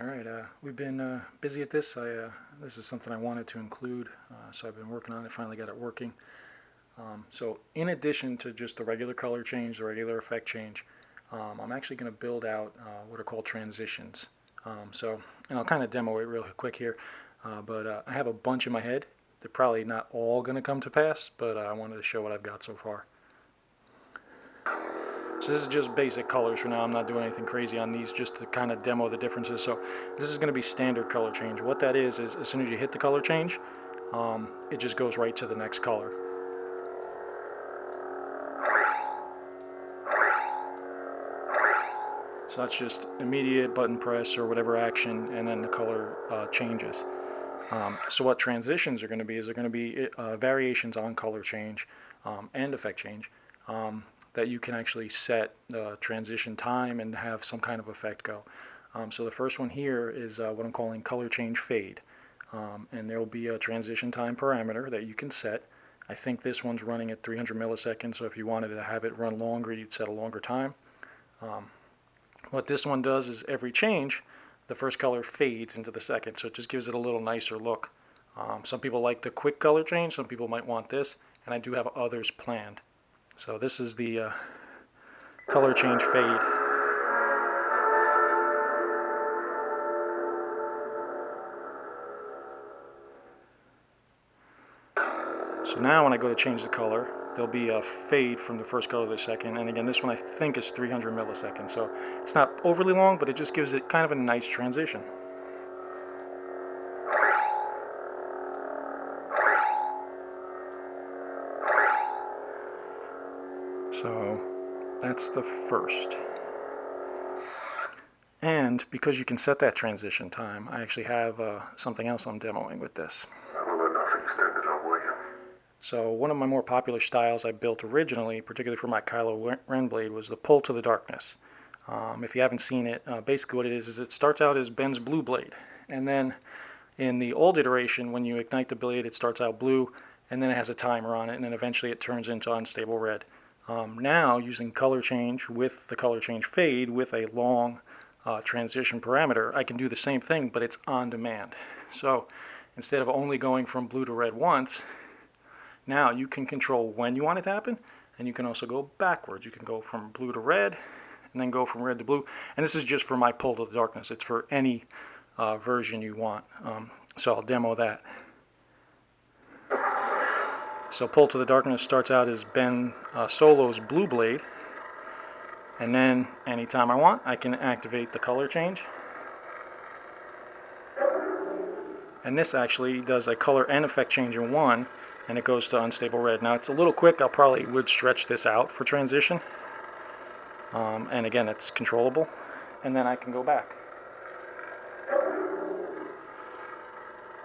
Alright, we've been busy at this. This is something I wanted to include, so I've been working on it, finally got it working. So in addition to just the regular color change, the regular effect change, I'm actually going to build out what are called transitions. And I'll kind of demo it real quick here, but I have a bunch in my head. They're probably not all going to come to pass, but I wanted to show what I've got so far. So this is just basic colors for now. I'm not doing anything crazy on these, just to kind of demo the differences. So this is going to be standard color change. What that is as soon as you hit the color change, it just goes right to the next color. So that's just immediate button press or whatever action, and then the color changes. So what transitions are going to be is they're going to be variations on color change and effect change. That you can actually set the transition time and have some kind of effect go. So the first one here is what I'm calling ColorChangeFade. And there will be a transition time parameter that you can set. I think this one's running at 300 milliseconds, so if you wanted to have it run longer, you'd set a longer time. What this one does is every change, the first color fades into the second, so it just gives it a little nicer look. Some people like the quick color change, some people might want this, and I do have others planned. So this is the ColorChangeFade. So now when I go to change the color, there'll be a fade from the first color to the second. And again, this one I think is 300 milliseconds. So it's not overly long, but it just gives it kind of a nice transition. So that's the first. And because you can set that transition time, I actually have something else I'm demoing with this. So one of my more popular styles I built originally, particularly for my Kylo Ren blade, was the Pull to the Darkness. If you haven't seen it, basically what it is it starts out as Ben's blue blade. And then in the old iteration, when you ignite the blade, it starts out blue, and then it has a timer on it, and then eventually it turns into unstable red. Now, using color change with the ColorChangeFade with a long transition parameter, I can do the same thing, but it's on demand. So instead of only going from blue to red once, now you can control when you want it to happen, and you can also go backwards. You can go from blue to red, and then go from red to blue. And this is just for my Pull to the Darkness. It's for any version you want. So I'll demo that. So Pull to the Darkness starts out as Ben Solo's blue blade, and then anytime I want, I can activate the color change. And this actually does a color and effect change in one, and it goes to unstable red. Now it's a little quick. I probably would stretch this out for transition. And again, it's controllable. And then I can go back.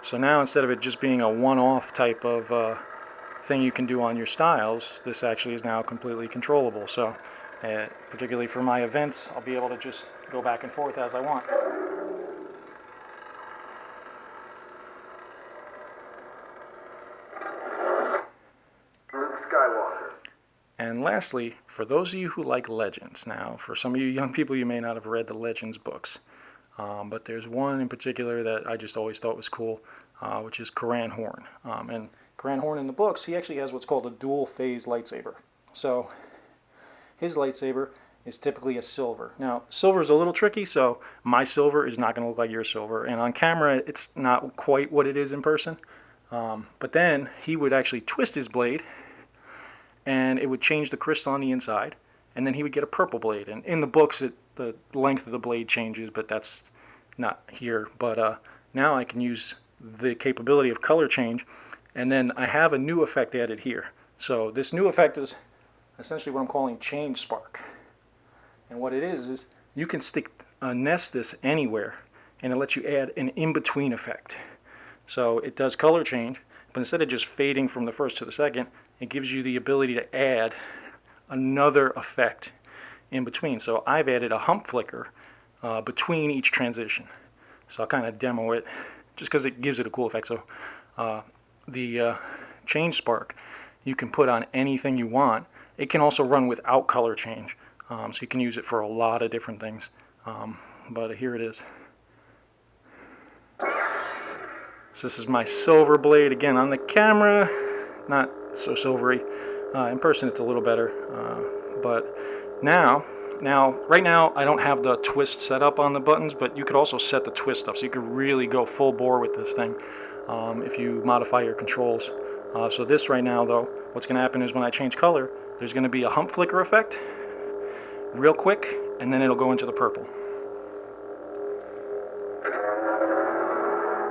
So now instead of it just being a one-off type of thing you can do on your styles, this actually is now completely controllable. So particularly for my events, I'll be able to just go back and forth as I want. And lastly, for those of you who like Legends, now for some of you young people, you may not have read the Legends books, but there's one in particular that I just always thought was cool, which is Karan Horn. And Karan Horn in the books, he actually has what's called a dual phase lightsaber. So his lightsaber is typically a silver. Now silver is a little tricky, so my silver is not going to look like your silver, and on camera it's not quite what it is in person. But then he would actually twist his blade, and it would change the crystal on the inside, and then he would get a purple blade. And in the books, the length of the blade changes, but that's not here. But now I can use the capability of color change, and then I have a new effect added here. So this new effect is essentially what I'm calling ChangeSpark. And what it is you can nest this anywhere, and it lets you add an in-between effect. So it does color change, but instead of just fading from the first to the second, it gives you the ability to add another effect in between. So I've added a hump flicker between each transition. So I'll kind of demo it just because it gives it a cool effect. So the ChangeSpark you can put on anything you want. It can also run without color change. So you can use it for a lot of different things. But here it is. So this is my silver blade again on the camera, not so silvery. In person it's a little better, but right now I don't have the twist set up on the buttons, but you could also set the twist up, so you could really go full bore with this thing if you modify your controls. So this right now though, what's going to happen is when I change color, there's going to be a hump flicker effect real quick, and then it'll go into the purple.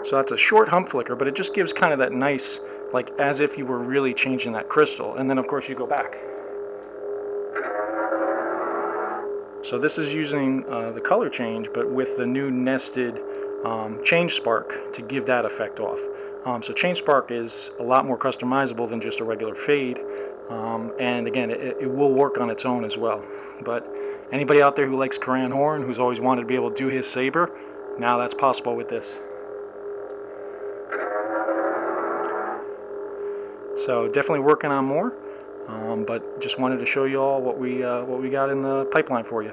So that's a short hump flicker, but it just gives kind of that nice, like as if you were really changing that crystal. And then of course you go back. So this is using the color change, but with the new nested ChangeSpark to give that effect off. So ChangeSpark is a lot more customizable than just a regular fade. And again, it will work on its own as well. But anybody out there who likes Karan Horn, who's always wanted to be able to do his saber, now that's possible with this. So definitely working on more, but just wanted to show you all what we got in the pipeline for you.